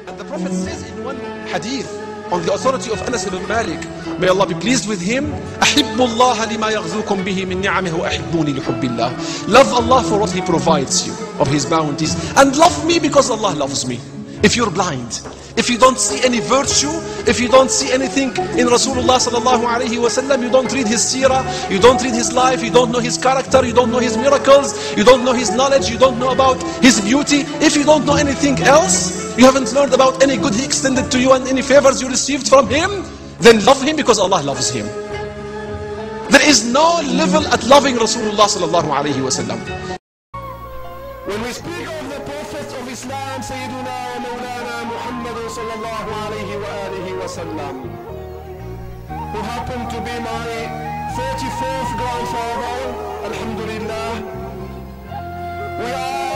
And the Prophet says in one hadith, on the authority of Anas ibn Malik, may Allah be pleased with him, أحب الله لما يغذوكم به من نعمه وأحبوني لحب الله. Love Allah for what He provides you of His bounties, and love me because Allah loves me. If you're blind, if you don't see any virtue, if you don't see anything in Rasulullah sallallahu alayhi wasallam, you don't read his seerah, you don't read his life, you don't know his character, you don't know his miracles, you don't know his knowledge, you don't know about his beauty. If you don't know anything else, you haven't learned about any good He extended to you and any favors you received from Him, then love Him because Allah loves Him. There is no level at loving Rasulullah sallallahu alayhi wasallam. When we speak of the prophets of Islam, Sayyiduna wa Mawlana Muhammad sallallahu alayhi wa alihi wa sallam, who happened to be my 34th grandfather, alhamdulillah, we are